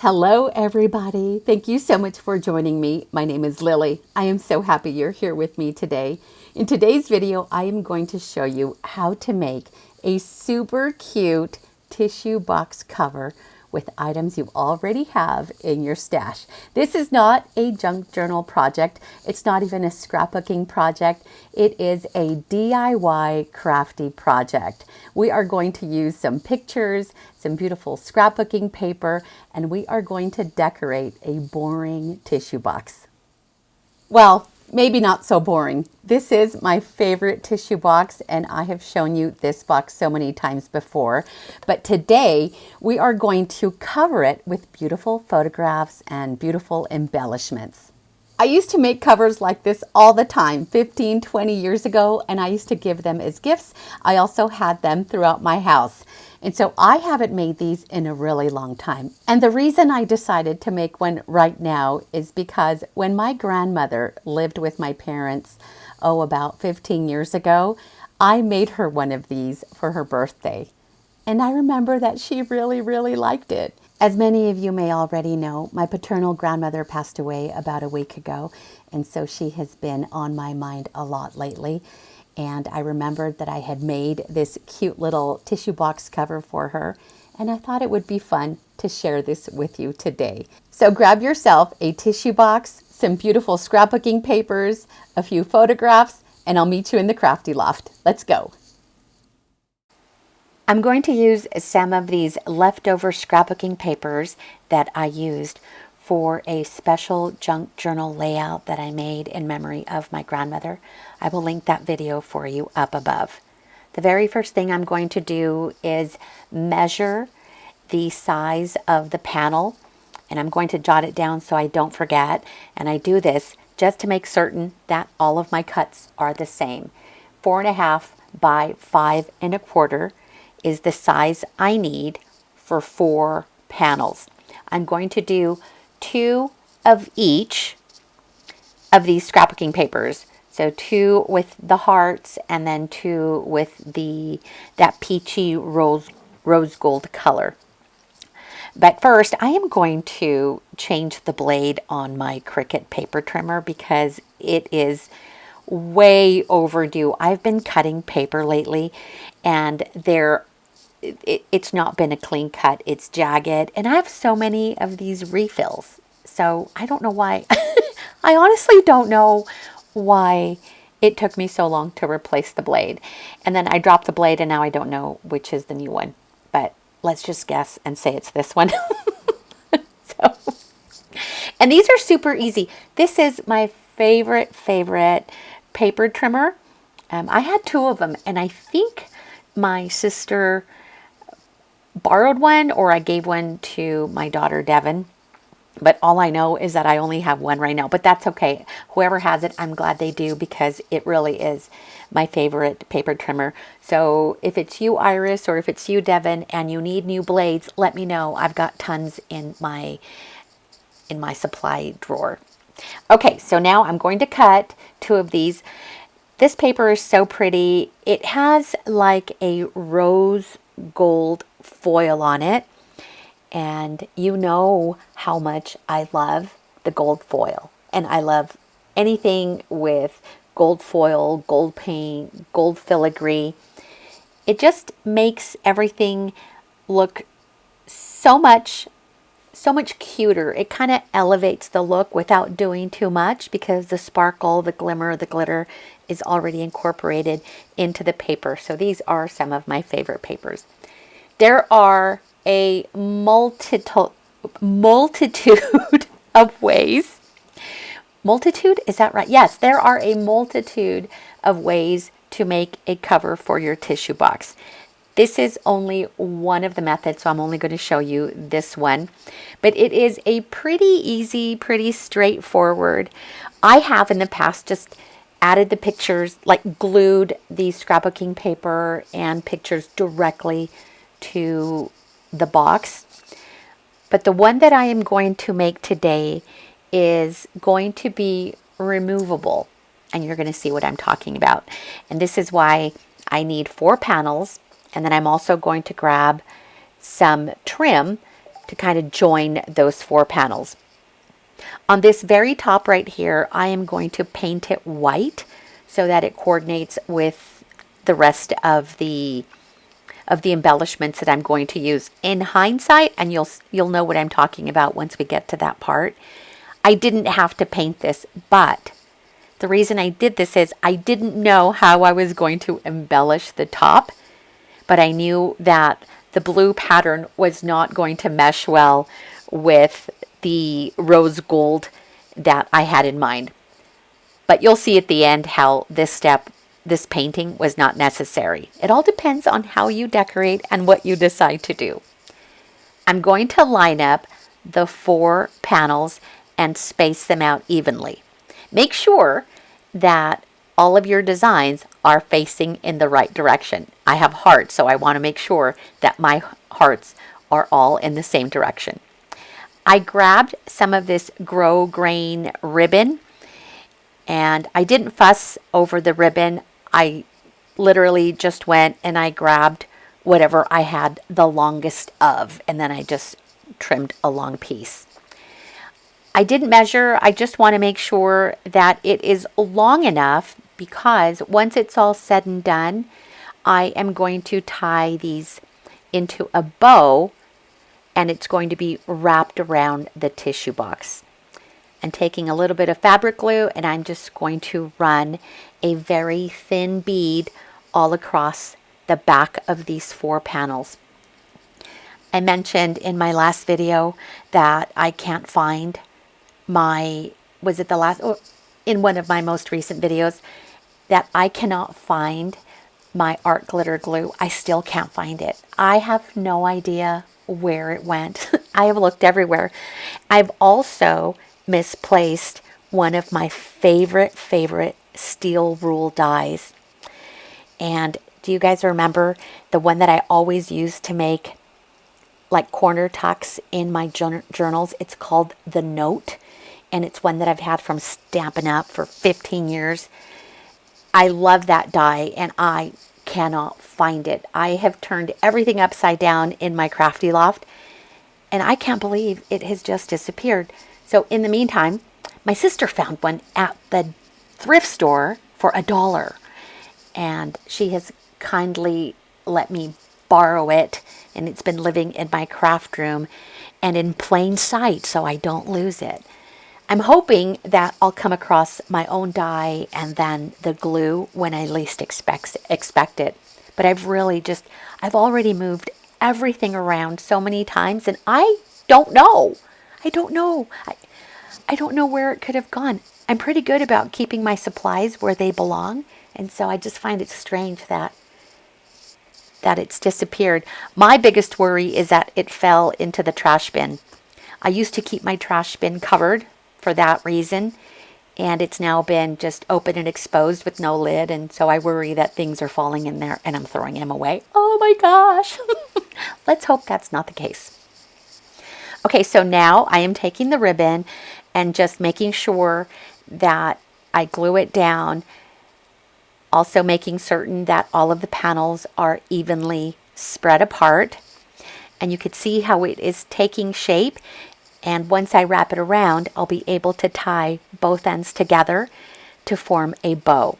Hello, everybody. Thank you so much for joining me. My name is Lily. I am so happy you're here with me today. In today's video, I am going to show you how to make a super cute tissue box cover with items you already have in your stash. This is not a junk journal project. It's not even a scrapbooking project. It is a DIY crafty project. We are going to use some pictures, some beautiful scrapbooking paper, and we are going to decorate a boring tissue box. Well, maybe not so boring. This is my favorite tissue box, and I have shown you this box so many times before. But today we are going to cover it with beautiful photographs and beautiful embellishments. I used to make covers like this all the time, 15, 20 years ago, and I used to give them as gifts. I also had them throughout my house. And so I haven't made these in a really long time. And the reason I decided to make one right now is because when my grandmother lived with my parents, about 15 years ago, I made her one of these for her birthday. And I remember that she really, really liked it. As many of you may already know, my paternal grandmother passed away about a week ago, and so she has been on my mind a lot lately. And I remembered that I had made this cute little tissue box cover for her, and I thought it would be fun to share this with you today. So grab yourself a tissue box, some beautiful scrapbooking papers, a few photographs, and I'll meet you in the crafty loft. Let's go. I'm going to use some of these leftover scrapbooking papers that I used for a special junk journal layout that I made in memory of my grandmother. I will link that video for you up above. The very first thing I'm going to do is measure the size of the panel, and I'm going to jot it down so I don't forget. And I do this just to make certain that all of my cuts are the same. 4.5 by 5.25 is the size I need for 4 panels. I'm going to do 2 of each of these scrapbooking papers. So 2 with the hearts and then 2 with that peachy rose gold color. But first, I am going to change the blade on my Cricut paper trimmer because it is way overdue. I've been cutting paper lately, and it's not been a clean cut. It's jagged, and I have so many of these refills. So I don't know why. I honestly don't know why it took me so long to replace the blade. And then I dropped the blade, and now I don't know which is the new one. But let's just guess and say it's this one. And these are super easy. This is my favorite paper trimmer. I had 2 of them, and I think my sister borrowed one, or I gave one to my daughter Devin. But all I know is that I only have one right now. But that's okay. Whoever has it, I'm glad they do, because it really is my favorite paper trimmer. So if it's you, Iris, or if it's you, Devin, and you need new blades, let me know. I've got tons in my supply drawer. Okay, so now I'm going to cut 2 of these. This paper is so pretty. It has like a rose gold foil on it. And you know how much I love the gold foil. And I love anything with gold foil, gold paint, gold filigree. It just makes everything look so much cuter. It kind of elevates the look without doing too much, because the sparkle, the glimmer, the glitter is already incorporated into the paper. So these are some of my favorite papers. There are a multitude of ways. Multitude, is that right? Yes, there are a multitude of ways to make a cover for your tissue box. This is only one of the methods, so I'm only going to show you this one. But it is a pretty easy, pretty straightforward. I have in the past just added the pictures, like glued the scrapbooking paper and pictures directly to the box. But the one that I am going to make today is going to be removable, and you're going to see what I'm talking about. And this is why I need 4 panels, and then I'm also going to grab some trim to kind of join those 4 panels. On this very top right here, I am going to paint it white so that it coordinates with the rest of the embellishments that I'm going to use. In hindsight, and you'll know what I'm talking about once we get to that part, I didn't have to paint this, but the reason I did this is I didn't know how I was going to embellish the top, but I knew that the blue pattern was not going to mesh well with the rose gold that I had in mind. But you'll see at the end how this painting was not necessary. It all depends on how you decorate and what you decide to do. I'm going to line up the 4 panels and space them out evenly. Make sure that all of your designs are facing in the right direction. I have hearts, so I want to make sure that my hearts are all in the same direction. I grabbed some of this grosgrain ribbon, and I didn't fuss over the ribbon. I literally just went and I grabbed whatever I had the longest of, and then I just trimmed a long piece. I didn't measure. I just want to make sure that it is long enough, because once it's all said and done, I am going to tie these into a bow, and it's going to be wrapped around the tissue box. I'm taking a little bit of fabric glue, and I'm just going to run a very thin bead all across the back of these 4 panels. I mentioned in my last video that I can't find in one of my most recent videos, that I cannot find my art glitter glue. I still can't find it. I have no idea where it went. I have looked everywhere. I've also misplaced one of my favorite steel rule dies. And do you guys remember the one that I always used to make like corner tucks in my journals? It's called the Note, and it's one that I've had from Stampin' Up! For 15 years. I love that die, and I cannot find it. I have turned everything upside down in my crafty loft, and I can't believe it has just disappeared. So in the meantime, my sister found one at the thrift store for $1, and she has kindly let me borrow it, and it's been living in my craft room and in plain sight so I don't lose it. I'm hoping that I'll come across my own die and then the glue when I least expect it. But I've already moved everything around so many times, and I don't know. I don't know where it could have gone. I'm pretty good about keeping my supplies where they belong, and so I just find it strange that it's disappeared. My biggest worry is that it fell into the trash bin. I used to keep my trash bin covered for that reason, and it's now been just open and exposed with no lid, and so I worry that things are falling in there and I'm throwing them away. Oh my gosh. Let's hope that's not the case. Okay, so now I am taking the ribbon and just making sure that I glue it down, also making certain that all of the panels are evenly spread apart, and you could see how it is taking shape. And once I wrap it around, I'll be able to tie both ends together to form a bow.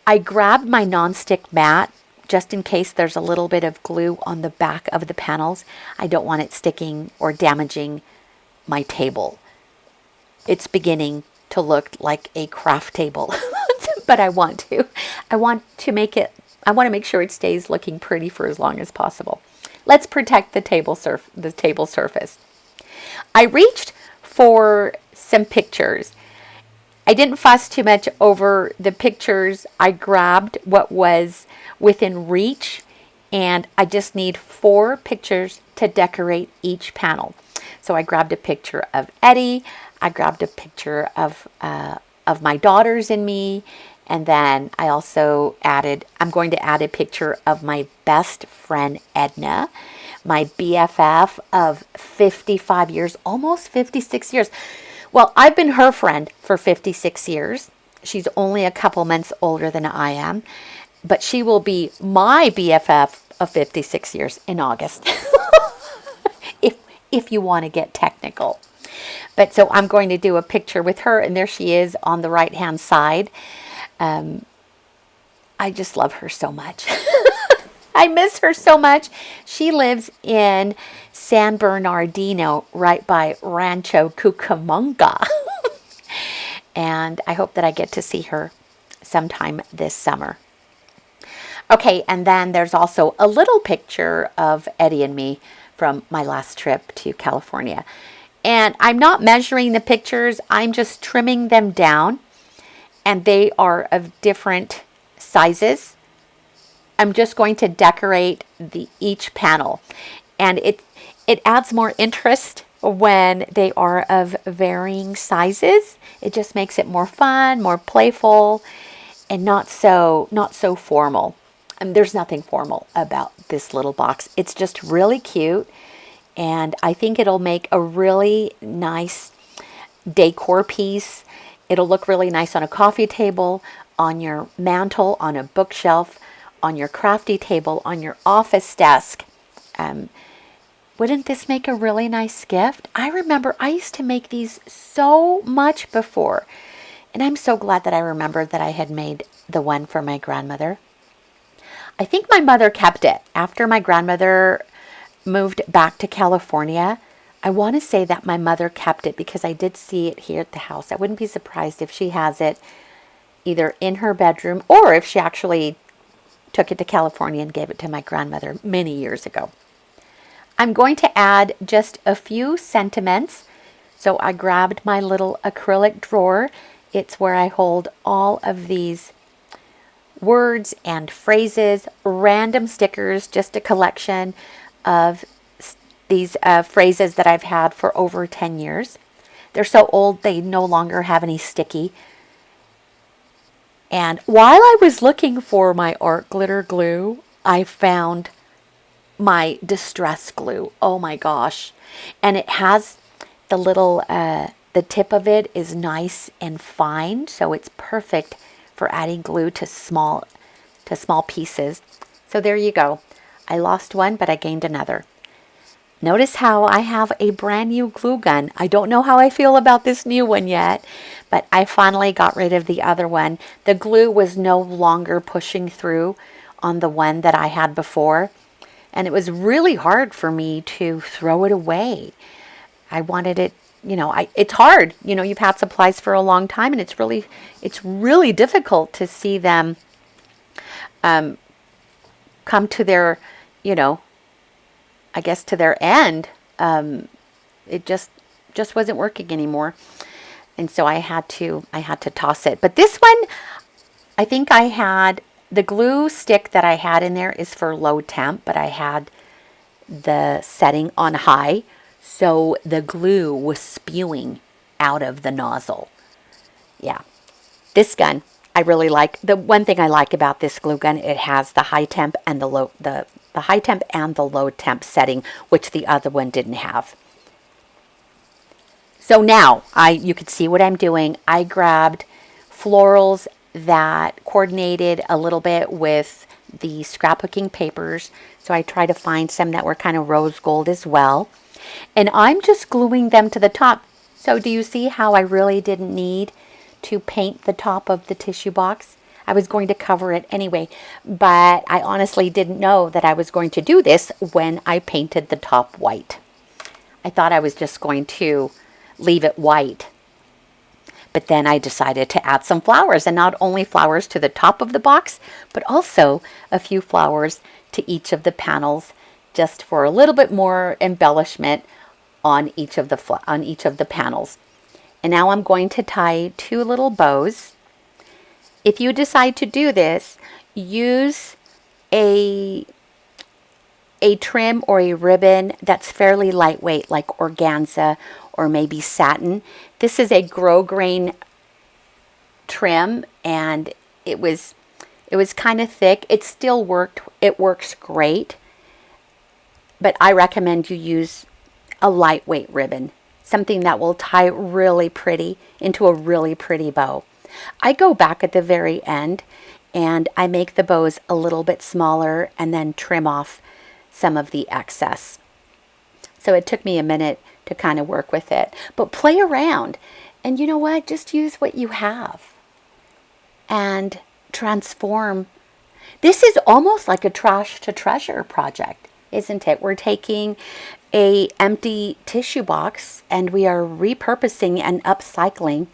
I grabbed my nonstick mat just in case there's a little bit of glue on the back of the panels. I don't want it sticking or damaging my table. It's beginning to look like a craft table, but I want to make sure it stays looking pretty for as long as possible. Let's protect the table surface. I reached for some pictures. I didn't fuss too much over the pictures. I grabbed what was within reach, and I just need 4 pictures to decorate each panel. So I grabbed a picture of Eddie, I grabbed a picture of my daughters and me, and then I also I'm going to add a picture of my best friend Edna, my BFF of 55 years, almost 56 years. Well, I've been her friend for 56 years. She's only a couple months older than I am, but she will be my BFF of 56 years in August. if you want to get technical. But so I'm going to do a picture with her, and there she is on the right-hand side. I just love her so much. I miss her so much. She lives in San Bernardino, right by Rancho Cucamonga. And I hope that I get to see her sometime this summer. Okay, and then there's also a little picture of Eddie and me from my last trip to California. And I'm not measuring the pictures, I'm just trimming them down. And they are of different sizes. I'm just going to decorate each panel. And it adds more interest when they are of varying sizes. It just makes it more fun, more playful, and not so formal. There's nothing formal about this little box. It's just really cute, and I think it'll make a really nice decor piece. It'll look really nice on a coffee table, on your mantle, on a bookshelf, on your crafty table, on your office desk. Wouldn't this make a really nice gift? I remember I used to make these so much before, and I'm so glad that I remembered that I had made the one for my grandmother. I think my mother kept it. After my grandmother moved back to California, I want to say that my mother kept it because I did see it here at the house. I wouldn't be surprised if she has it either in her bedroom or if she actually took it to California and gave it to my grandmother many years ago. I'm going to add just a few sentiments. So I grabbed my little acrylic drawer. It's where I hold all of these words and phrases, random stickers, just a collection of these phrases that I've had for over 10 years. They're so old they no longer have any sticky. And while I was looking for my art glitter glue, I found my distress glue. Oh my gosh. And it has the little, the tip of it is nice and fine, so it's perfect for adding glue to small pieces. So there you go. I lost one, but I gained another. Notice how I have a brand new glue gun. I don't know how I feel about this new one yet, but I finally got rid of the other one. The glue was no longer pushing through on the one that I had before, and it was really hard for me to throw it away. I wanted it, it's hard. You've had supplies for a long time, and it's really difficult to see them come to their, I guess to their end. It just wasn't working anymore, and so I had to toss it. But this one, I think I had the glue stick that I had in there is for low temp, but I had the setting on high, so the glue was spewing out of the nozzle. Yeah, this gun I really like. The one thing I like about this glue gun, it has the high temp and the high temp and the low temp setting, which the other one didn't have. So now you can see what I'm doing. I grabbed florals that coordinated a little bit with the scrapbooking papers. So I tried to find some that were kind of rose gold as well. And I'm just gluing them to the top. So do you see how I really didn't need to paint the top of the tissue box? I was going to cover it anyway, but I honestly didn't know that I was going to do this when I painted the top white. I thought I was just going to leave it white. But then I decided to add some flowers, and not only flowers to the top of the box, but also a few flowers to each of the panels, just for a little bit more embellishment on each of the panels. And now I'm going to tie two little bows. If you decide to do this, use a trim or a ribbon that's fairly lightweight, like organza or maybe satin. This is a grosgrain trim, and it was kind of thick. It still worked. It works great, but I recommend you use a lightweight ribbon, something that will tie really pretty into a really pretty bow. I go back at the very end and I make the bows a little bit smaller and then trim off some of the excess. So it took me a minute to kind of work with it. But play around. And you know what? Just use what you have and transform. This is almost like a trash to treasure project, isn't it? We're taking a empty tissue box and we are repurposing and upcycling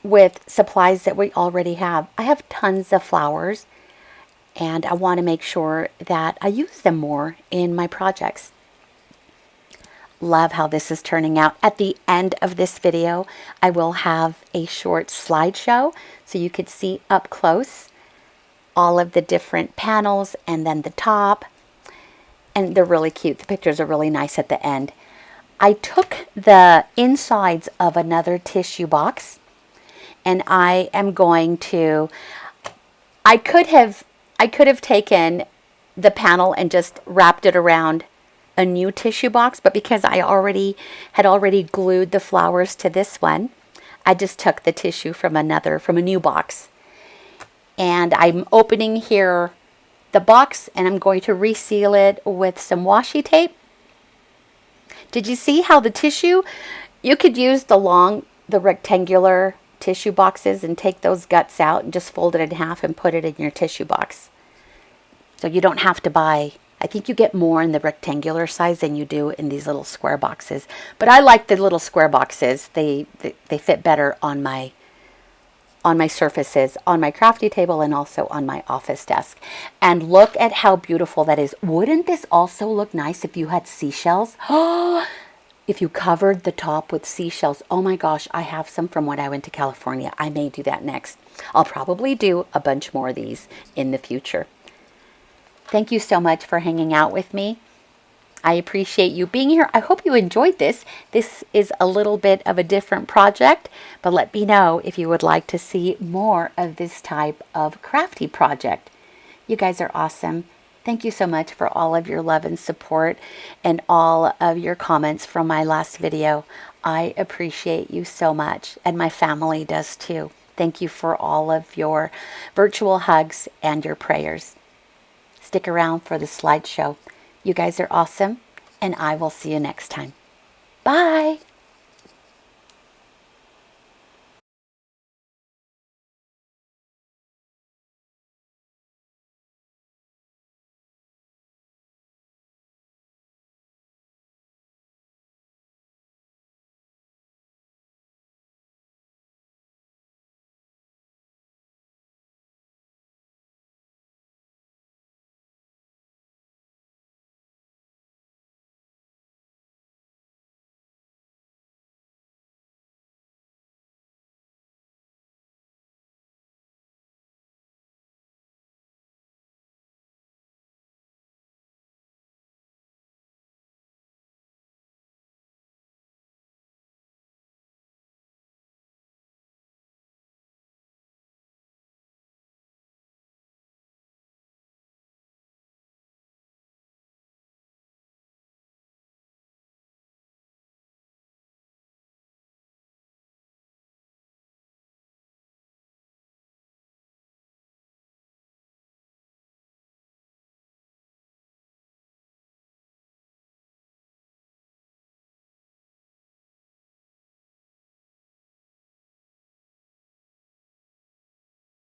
with supplies that we already have. I have tons of flowers and I want to make sure that I use them more in my projects. Love how this is turning out. At the end of this video, I will have a short slideshow so you could see up close all of the different panels and then the top. And they're really cute. The pictures are really nice at the end. I took the insides of another tissue box and I am going to, I could have taken the panel and just wrapped it around a new tissue box, but because I had already glued the flowers to this one, I just took the tissue from a new box. And I'm opening here the box and I'm going to reseal it with some washi tape. Did you see how the tissue, you could use the rectangular tissue boxes and take those guts out and just fold it in half and put it in your tissue box. So you don't have to buy, I think you get more in the rectangular size than you do in these little square boxes. But I like the little square boxes. They fit better on my surfaces, on my crafty table and also on my office desk. And look at how beautiful that is. Wouldn't this also look nice if you had seashells? Oh, if you covered the top with seashells. Oh my gosh, I have some from when I went to California. I may do that next. I'll probably do a bunch more of these in the future. Thank you so much for hanging out with me. I appreciate you being here. I hope you enjoyed this. This is a little bit of a different project, but let me know if you would like to see more of this type of crafty project. You guys are awesome. Thank you so much for all of your love and support and all of your comments from my last video. I appreciate you so much, and my family does too. Thank you for all of your virtual hugs and your prayers. Stick around for the slideshow. You guys are awesome, and I will see you next time. Bye!